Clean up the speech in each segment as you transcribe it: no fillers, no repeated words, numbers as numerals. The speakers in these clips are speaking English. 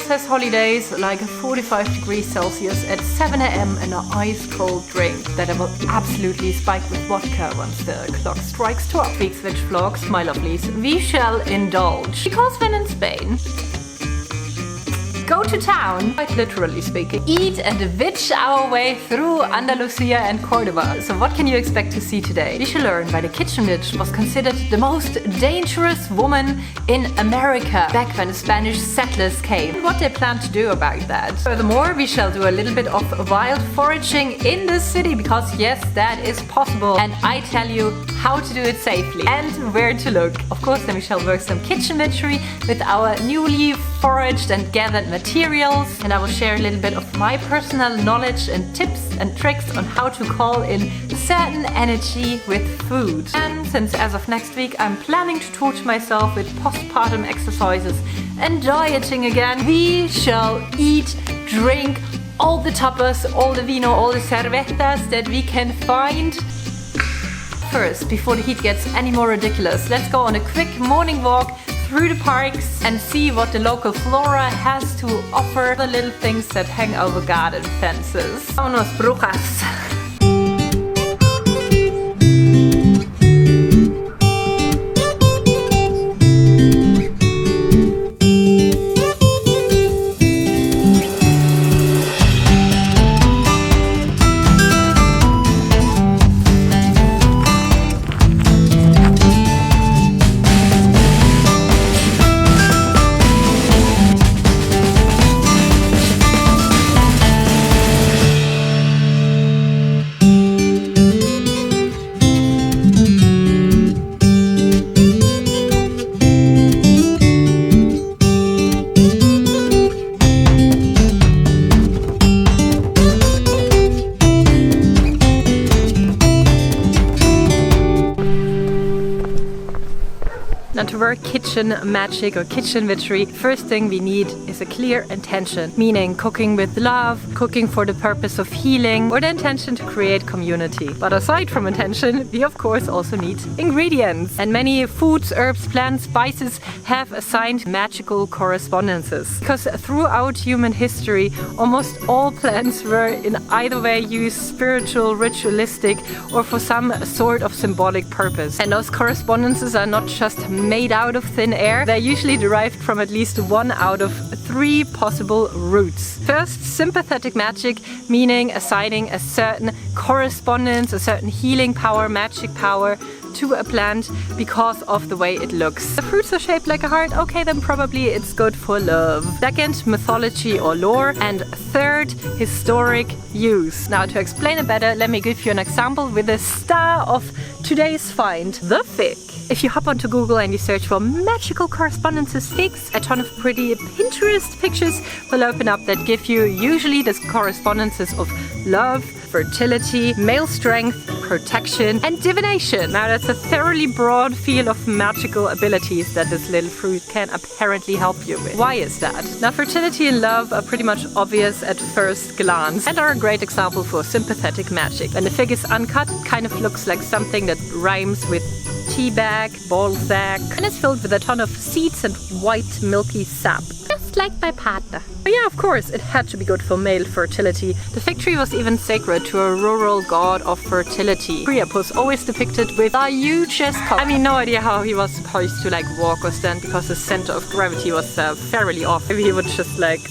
Says holidays like 45 degrees Celsius at 7 AM and an ice cold drink that I will absolutely spike with vodka once the clock strikes 12 weeks. Which vlogs, my lovelies, we shall indulge. Because when in Spain, go to town, quite literally speaking, eat and witch our way through Andalusia and Cordoba. So what can you expect to see today? We shall learn why the kitchen witch was considered the most dangerous woman in America back when the Spanish settlers came, and what they plan to do about that. Furthermore, we shall do a little bit of wild foraging in the city, because yes, that is possible, and I tell you how to do it safely and where to look. Of course, then we shall work some kitchen witchery with our newly foraged and gathered materials, and I will share a little bit of my personal knowledge and tips and tricks on how to call in certain energy with food. And since as of next week I'm planning to torture myself with postpartum exercises and dieting again, we shall eat, drink all the tapas, all the vino, all the cervezas that we can find. First, before the heat gets any more ridiculous, let's go on a quick morning walk through the parks and see what the local flora has to offer, the little things that hang over garden fences. Vámonos, brujas! Now, to work kitchen magic or kitchen witchery, first thing we need is a clear intention, meaning cooking with love, cooking for the purpose of healing, or the intention to create community. But aside from intention, we of course also need ingredients. And many foods, herbs, plants, spices have assigned magical correspondences. Because throughout human history, almost all plants were in either way used spiritual, ritualistic, or for some sort of symbolic purpose. And those correspondences are not just made out of thin air, they're usually derived from at least one out of three possible roots. First, sympathetic magic, meaning assigning a certain correspondence, a certain healing power, magic power to a plant because of the way it looks. The fruits are shaped like a heart, okay, then probably it's good for love. Second, mythology or lore. And third, historic use. Now, to explain it better, let me give you an example with the star of today's find, the fig. If you hop onto Google and you search for magical correspondences figs, a ton of pretty Pinterest pictures will open up that give you usually the correspondences of love, fertility, male strength, protection, and divination. Now, that's a thoroughly broad field of magical abilities that this little fruit can apparently help you with. Why is that? Now, fertility and love are pretty much obvious at first glance and are a great example for sympathetic magic. When the fig is uncut, it kind of looks like something that rhymes with tea bag, ball sack, and it's filled with a ton of seeds and white milky sap, just like my partner. But yeah, of course, it had to be good for male fertility. The fig tree was even sacred to a rural god of fertility. Priapus, always depicted with a hugest cock. I mean, no idea how he was supposed to like walk or stand because the center of gravity was fairly off. Maybe he would just like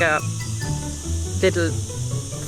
a little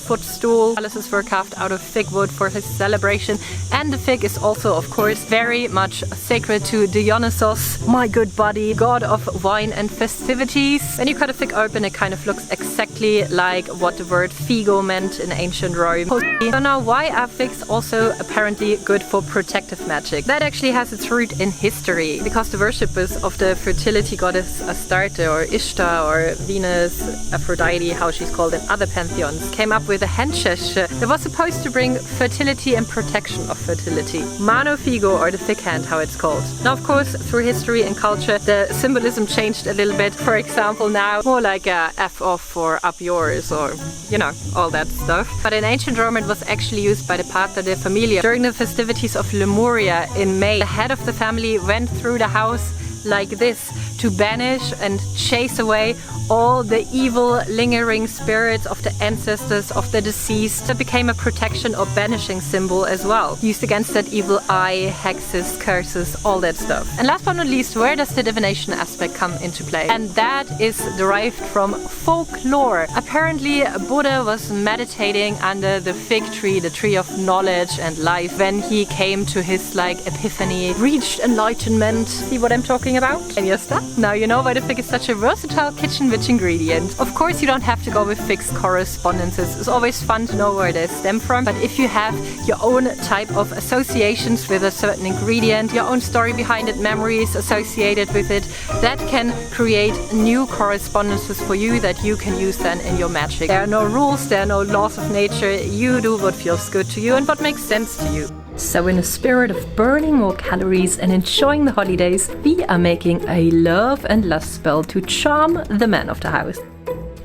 footstool. Chalices were carved out of fig wood for his celebration, and the fig is also, of course, very much sacred to Dionysos, my good buddy, god of wine and festivities. When you cut a fig open, it kind of looks exactly like what the word figo meant in ancient Rome. So now, why are figs also apparently good for protective magic? That actually has its root in history, because the worshippers of the fertility goddess Astarte or Ishtar or Venus, Aphrodite, how she's called in other pantheons, came up with a hand sesh that was supposed to bring fertility and protection of fertility. Mano figo, or the fig hand, how it's called. Now, of course, through history and culture, the symbolism changed a little bit. For example, now more like a F off or up yours, or you know, all that stuff. But in ancient Rome, it was actually used by the Pater de Familia. During the festivities of Lemuria in May, the head of the family went through the house like this to banish and chase away all the evil lingering spirits of the ancestors of the deceased. That became a protection or banishing symbol as well, used against that evil eye, hexes, curses, all that stuff. And last but not least, where does the divination aspect come into play? And that is derived from folklore. Apparently Buddha was meditating under the fig tree, the tree of knowledge and life, when he came to his epiphany, reached enlightenment. See what I'm talking about? And you're stuck. Now you know why the fig is such a versatile kitchen witch ingredient. Of course, you don't have to go with fig's correspondences. It's always fun to know where they stem from, but if you have your own type of associations with a certain ingredient, your own story behind it, memories associated with it, that can create new correspondences for you that you can use then in your magic. There are no rules, there are no laws of nature. You do what feels good to you and what makes sense to you. So in the spirit of burning more calories and enjoying the holidays, we are making a love and lust spell to charm the man of the house.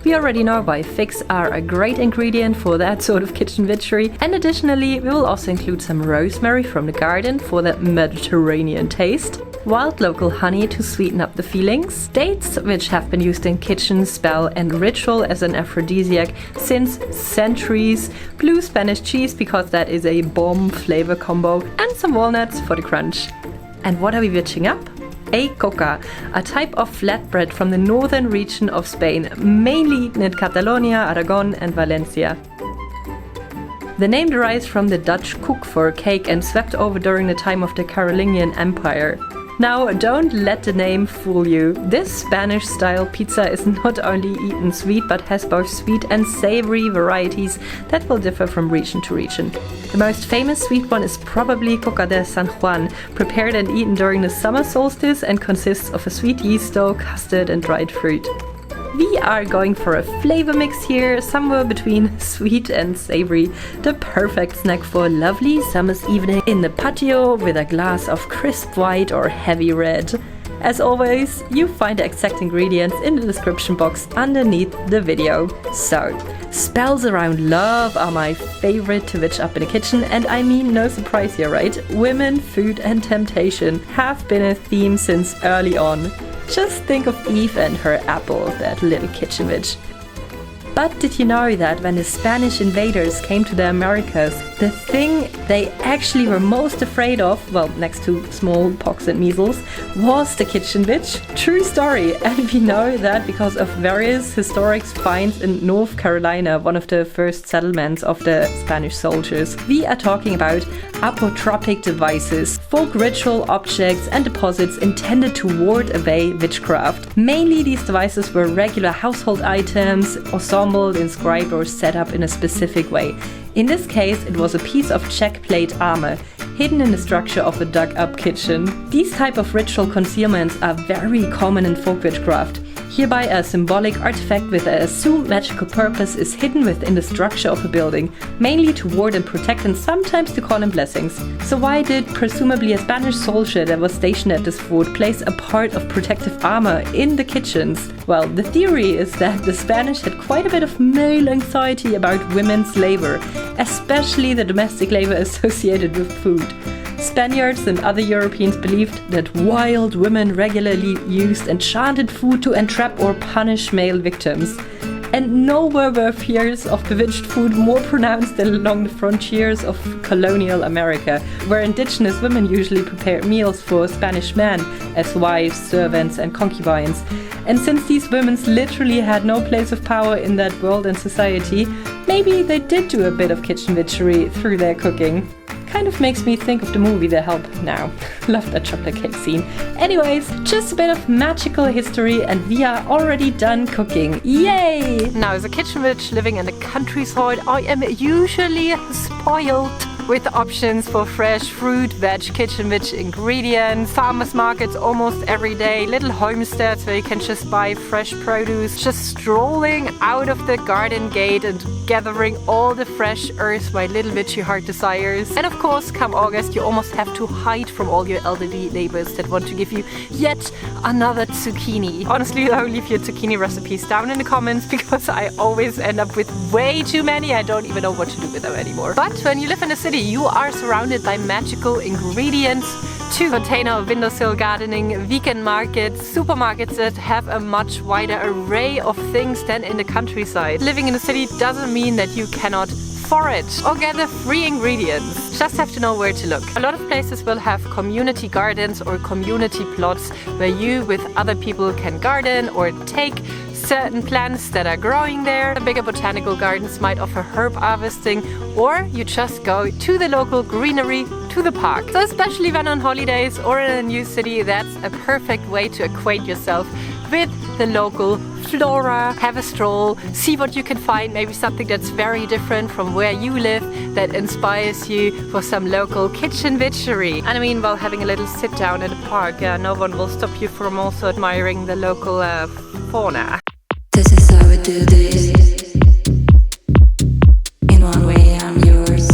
We already know why figs are a great ingredient for that sort of kitchen witchery, and additionally we will also include some rosemary from the garden for that Mediterranean taste, wild local honey to sweeten up the feelings, dates which have been used in kitchen, spell and ritual as an aphrodisiac since centuries, blue Spanish cheese because that is a bomb flavor combo, and some walnuts for the crunch. And what are we witching up? A Coca, a type of flatbread from the northern region of Spain, mainly eaten in Catalonia, Aragon and Valencia. The name derives from the Dutch cook for cake and swept over during the time of the Carolingian Empire. Now, don't let the name fool you. This Spanish-style pizza is not only eaten sweet, but has both sweet and savory varieties that will differ from region to region. The most famous sweet one is probably Coca de San Juan, prepared and eaten during the summer solstice and consists of a sweet yeast dough, custard and dried fruit. We are going for a flavor mix here, somewhere between sweet and savory. The perfect snack for a lovely summer's evening in the patio with a glass of crisp white or heavy red. As always, you find the exact ingredients in the description box underneath the video. So, spells around love are my favorite to witch up in the kitchen, and I mean no surprise here, right? Women, food and temptation have been a theme since early on. Just think of Eve and her apple, that little kitchen witch. But did you know that when the Spanish invaders came to the Americas, the thing they actually were most afraid of, well, next to smallpox and measles, was the kitchen witch? True story, and we know that because of various historic finds in North Carolina, one of the first settlements of the Spanish soldiers. We are talking about apotropic devices, folk ritual objects and deposits intended to ward away witchcraft. Mainly these devices were regular household items, ensembled, inscribed or set up in a specific way. In this case, it was a piece of check plate armor, hidden in the structure of a dug-up kitchen. These type of ritual concealments are very common in folk witchcraft. Hereby, a symbolic artifact with an assumed magical purpose is hidden within the structure of a building, mainly to ward and protect and sometimes to call in blessings. So why did presumably a Spanish soldier that was stationed at this fort place a part of protective armor in the kitchens? Well, the theory is that the Spanish had quite a bit of male anxiety about women's labor, especially the domestic labor associated with food. Spaniards and other Europeans believed that wild women regularly used enchanted food to entrap or punish male victims. And nowhere were fears of bewitched food more pronounced than along the frontiers of colonial America, where indigenous women usually prepared meals for Spanish men as wives, servants, and concubines. And since these women literally had no place of power in that world and society, maybe they did do a bit of kitchen witchery through their cooking. Kind of makes me think of the movie The Help now. Love that chocolate cake scene. Anyways, just a bit of magical history and we are already done cooking. Yay! Now, as a kitchen witch living in the countryside, I am usually spoiled with options for fresh fruit, veg, kitchen witch ingredients, farmers markets almost every day, little homesteads where you can just buy fresh produce, just strolling out of the garden gate and gathering all the fresh earth my little witchy heart desires. And of course, come August, you almost have to hide from all your elderly neighbors that want to give you yet another zucchini. Honestly, I'll leave your zucchini recipes down in the comments because I always end up with way too many. I don't even know what to do with them anymore. But when you live in a city, you are surrounded by magical ingredients. 2 container of windowsill gardening, vegan markets, supermarkets that have a much wider array of things than in the countryside. Living in a city doesn't mean that you cannot forage or gather free ingredients. Just have to know where to look. A lot of places will have community gardens or community plots where you with other people can garden or take certain plants that are growing there. The bigger botanical gardens might offer herb harvesting, or you just go to the local greenery, to the park. So especially when on holidays or in a new city, that's a perfect way to acquaint yourself with the local flora, have a stroll, see what you can find, maybe something that's very different from where you live that inspires you for some local kitchen witchery. And I mean, while having a little sit down in the park, no one will stop you from also admiring the local fauna. This is how we do this. In one way, I'm yours.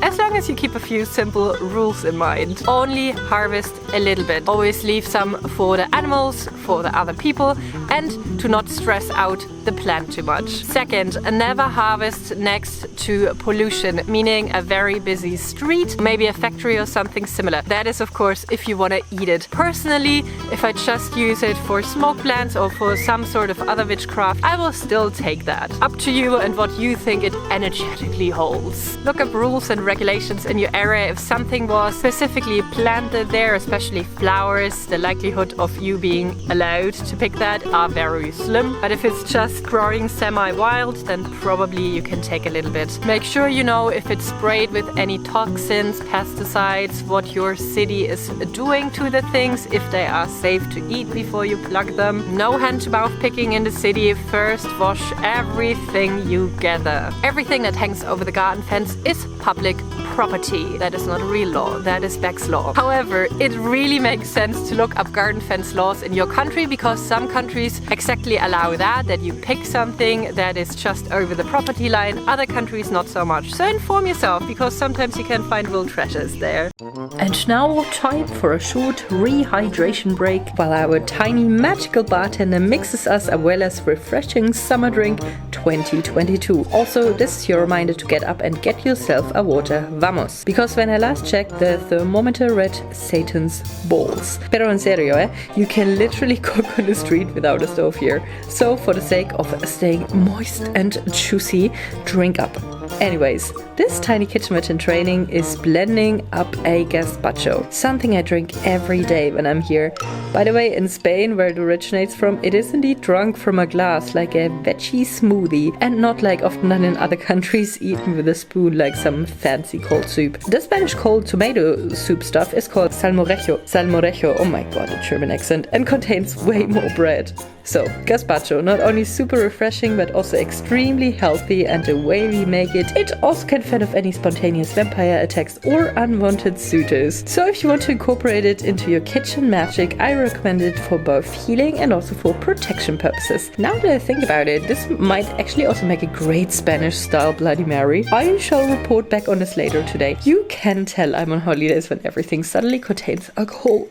As long as you keep a few simple rules in mind. Only harvest a little bit. Always leave some for the animals, for the other people, and to not stress out the plant too much. Second, never harvest next to pollution, meaning a very busy street, maybe a factory or something similar. That is, of course, if you want to eat it. Personally, if I just use it for smoke plants or for some sort of other witchcraft, I will still take that. Up to you and what you think it energetically holds. Look up rules and regulations in your area. If something was specifically planted there, especially flowers, the likelihood of you being allowed to pick that are very slim. But if it's just growing semi-wild, then probably you can take a little bit. Make sure you know if it's sprayed with any toxins, pesticides, what your city is doing to the things, if they are safe to eat before you pluck them. No hand-to-mouth picking in the city. First, wash everything you gather. Everything that hangs over the garden fence is public property. That is not real law, that is Beck's law. However, it really makes sense to look up garden fence laws in your country because some countries exactly allow that you pick something that is just over the property line, other countries not so much. So inform yourself because sometimes you can find real treasures there. And now time for a short rehydration break while our tiny magical bartender mixes us Abuleas refreshing summer drink 2022. Also, this is your reminder to get up and get yourself a water. Vamos! Because when I last checked, the thermometer read Satan's balls. Pero en serio, you can literally cook on the street without a stove here. So for the sake of staying moist and juicy, drink up. Anyways, this tiny kitchen witch in training is blending up a gazpacho, something I drink every day when I'm here. By the way, in Spain, where it originates from, it is indeed drunk from a glass like a veggie smoothie and not like often done in other countries, eaten with a spoon like some fancy cold soup. The Spanish cold tomato soup stuff is called salmorejo. Salmorejo, oh my god, a German accent, and contains way more bread. So, gazpacho, not only super refreshing but also extremely healthy, and the way we make it also can fend off any spontaneous vampire attacks or unwanted suitors. So if you want to incorporate it into your kitchen magic, I recommend it for both healing and also for protection purposes. Now that I think about it, this might actually also make a great Spanish-style Bloody Mary. I shall report back on this later today. You can tell I'm on holidays when everything suddenly contains alcohol.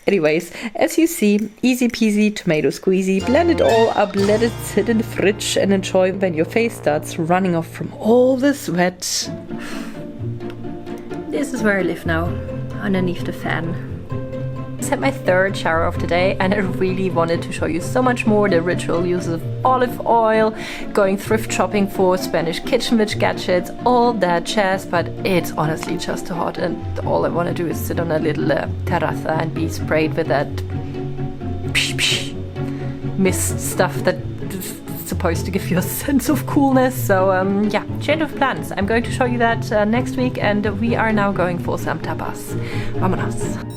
Anyways, as you see, easy peasy tomato squeezy, blend it all up, let it sit in the fridge and enjoy when your face starts running off from all the sweat. This is where I live now, underneath the fan. had my third shower of the day, and I really wanted to show you so much more: the ritual use of olive oil, going thrift shopping for Spanish kitchen witch gadgets, all that jazz, but it's honestly just too hot, and all I want to do is sit on a little terraza and be sprayed with that mist stuff that is supposed to give you a sense of coolness. So yeah, change of plans. I'm going to show you that next week, and we are now going for some tapas. Vámonos.